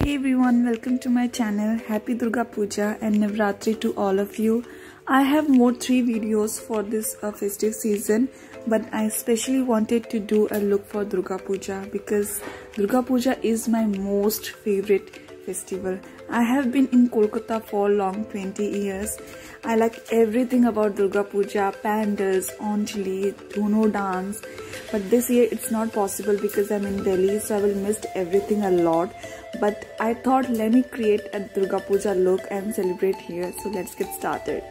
Hey everyone, welcome to my channel. Happy Durga Puja and Navratri to all of you. I have more 3 videos for this festive season, but I especially wanted to do a look for Durga Puja because Durga Puja is my most favorite festival. I have been in Kolkata for long 20 years. I like everything about Durga Puja, pandals, Anjali, Dhuno dance. But this year it's not possible because I'm in Delhi, so I will miss everything a lot. But I thought let me create a Durga Puja look and celebrate here. So let's get started.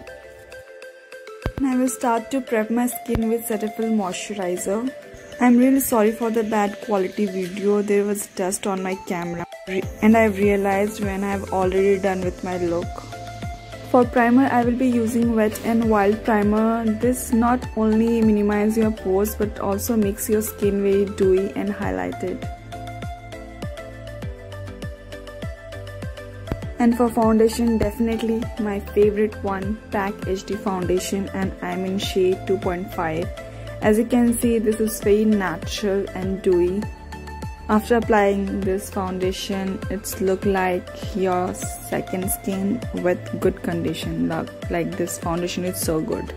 And I will start to prep my skin with Cetaphil moisturizer. I'm really sorry for the bad quality video. There was dust on my camera and I've realized when I've already done with my look. For primer, I will be using Wet n Wild primer. This not only minimizes your pores but also makes your skin very dewy and highlighted. And for foundation, definitely my favorite one, PAC HD foundation, and I'm in shade 2.5. As you can see, this is very natural and dewy. After applying this foundation, it's look like your second skin with good condition. Like this foundation is so good.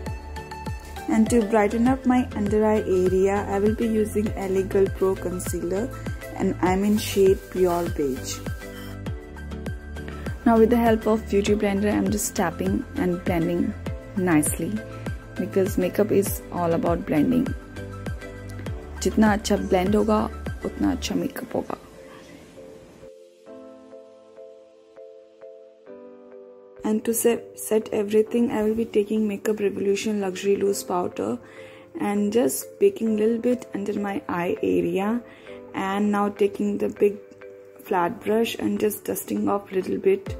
And to brighten up my under eye area, I will be using LA Girl Pro Concealer, and I'm in shade Pure Beige. Now with the help of Beauty Blender, I'm just tapping and blending nicely because makeup is all about blending. जितना अच्छा blend होगा, उतना अच्छा makeup होगा. And to set everything, I will be taking Makeup Revolution Luxury Loose Powder and just baking a little bit under my eye area, and now taking the big flat brush and just dusting off a little bit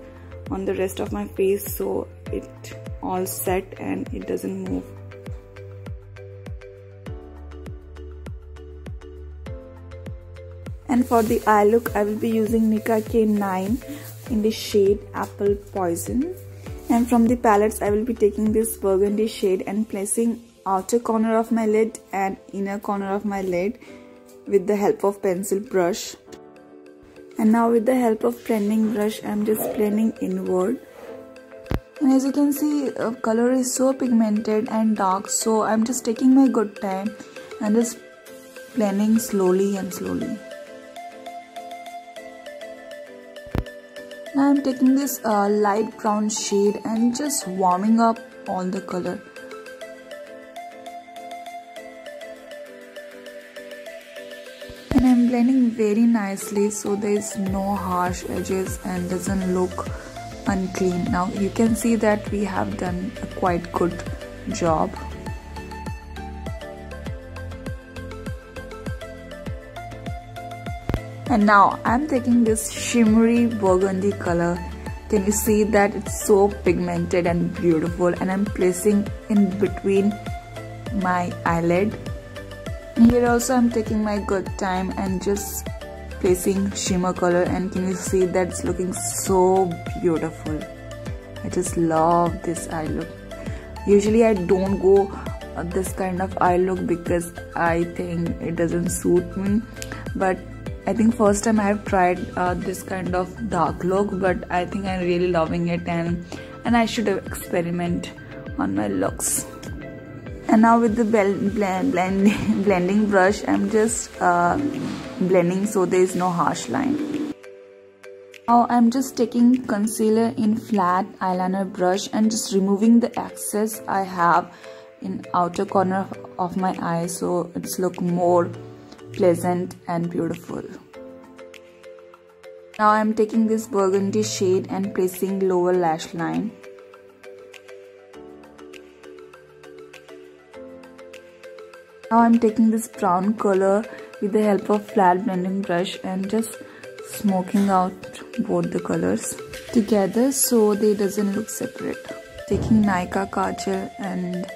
on the rest of my face so it all set and it doesn't move. And for the eye look, I will be using Nicka K9 in the shade Apple Poison. And from the palettes, I will be taking this burgundy shade and placing outer corner of my lid and inner corner of my lid with the help of pencil brush. And now with the help of blending brush, I'm just blending inward. And as you can see, color is so pigmented and dark, so I'm just taking my good time and just blending slowly and slowly. Now I'm taking this light brown shade and just warming up all the color. And I'm blending very nicely so there is no harsh edges and doesn't look unclean. Now you can see that we have done a quite good job. And now I'm taking this shimmery burgundy color. Can you see that it's so pigmented and beautiful, and I'm placing in between my eyelid. And here also I'm taking my good time and just placing shimmer color, and can you see that it's looking so beautiful. I just love this eye look. Usually I don't go this kind of eye look because I think it doesn't suit me, but I think first time I have tried this kind of dark look, but I think I'm really loving it, and I should experiment on my looks. And now with the blending brush, I'm just blending so there is no harsh line. Now I'm just taking concealer in flat eyeliner brush and just removing the excess I have in outer corner of my eye so it's look more pleasant and beautiful. Now I'm taking this burgundy shade and placing lower lash line. Now I'm taking this brown color with the help of flat blending brush and just smoking out both the colors together so they doesn't look separate. Taking Nykaa Kajal and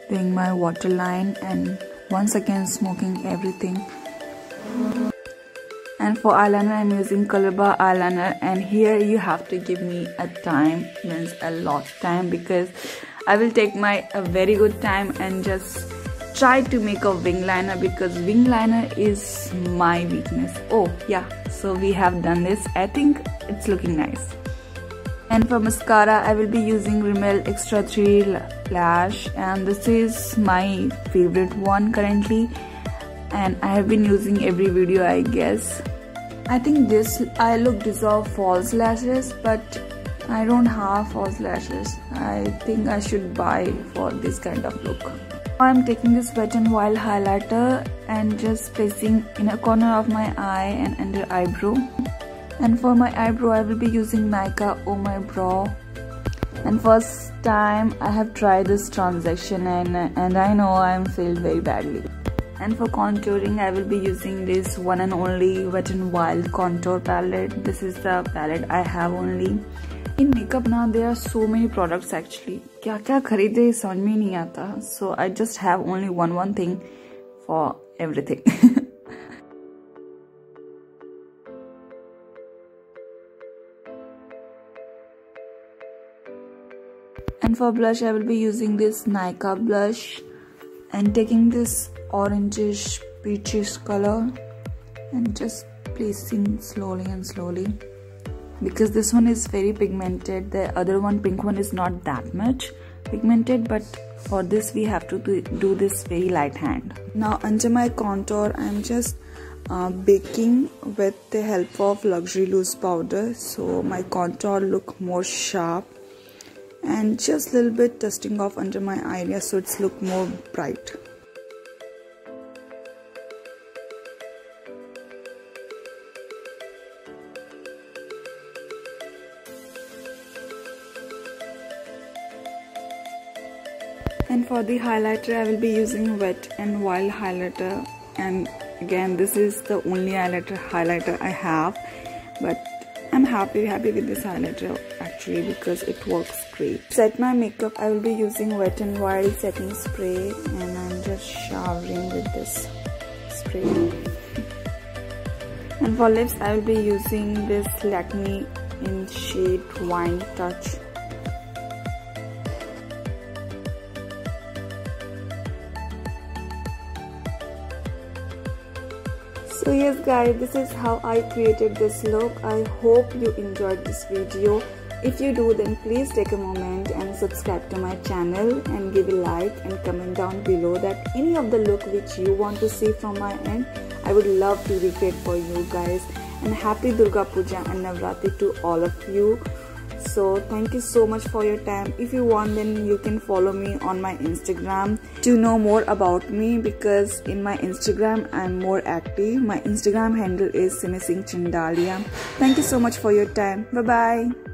doing my waterline and once again smoking everything. And for eyeliner, I'm using Colorbar eyeliner, and here you have to give me a time, means a lot time, because I will take my a very good time and just try to make a wing liner because wing liner is my weakness. Oh yeah, so we have done this. I think it's looking nice. And for mascara, I will be using Rimmel Extra 3 Lash, and this is my favorite one currently, and I have been using every video, I guess. I think this eye look deserves false lashes, but I don't have false lashes. I think I should buy for this kind of look. Now I'm taking this Wet n Wild highlighter and just placing in a corner of my eye and under eyebrow. And for my eyebrow, I will be using Nykaa Oh My Brow. And first time I have tried this transaction, and I know I am failed very badly. And for contouring, I will be using this one and only Wet n Wild contour palette. This is the palette I have only. In makeup now, there are so many products actually. क्या क्या खरीदे समझ में नहीं आता. So I just have only one thing for everything. And for blush, I will be using this Nykaa blush and taking this orangish peachish color and just placing slowly and slowly, because this one is very pigmented. The other one, pink one, is not that much pigmented, but for this we have to do this very light hand. Now under my contour, I'm just baking with the help of Luxury Loose powder, so my contour look more sharp, and just a little bit dusting off under my area so it's look more bright. And for the highlighter, I will be using Wet n Wild highlighter, and again this is the only highlighter I have, but I'm happy with this highlighter actually because it works great. Set my makeup, I will be using Wet n Wild setting spray, and I'm just showering with this spray. And for lips, I will be using this Lakme in shade Wine Touch. So yes guys, this is how I created this look. I hope you enjoyed this video. If you do, then please take a moment and subscribe to my channel and give a like and comment down below that any of the look which you want to see from my end. I would love to recreate for you guys. And happy Durga Puja and Navratri to all of you. So thank you so much for your time. If you want, then you can follow me on my Instagram to know more about me, because in my Instagram I'm more active. My Instagram handle is Simi Singh Chandalia. Thank you so much for your time. Bye bye.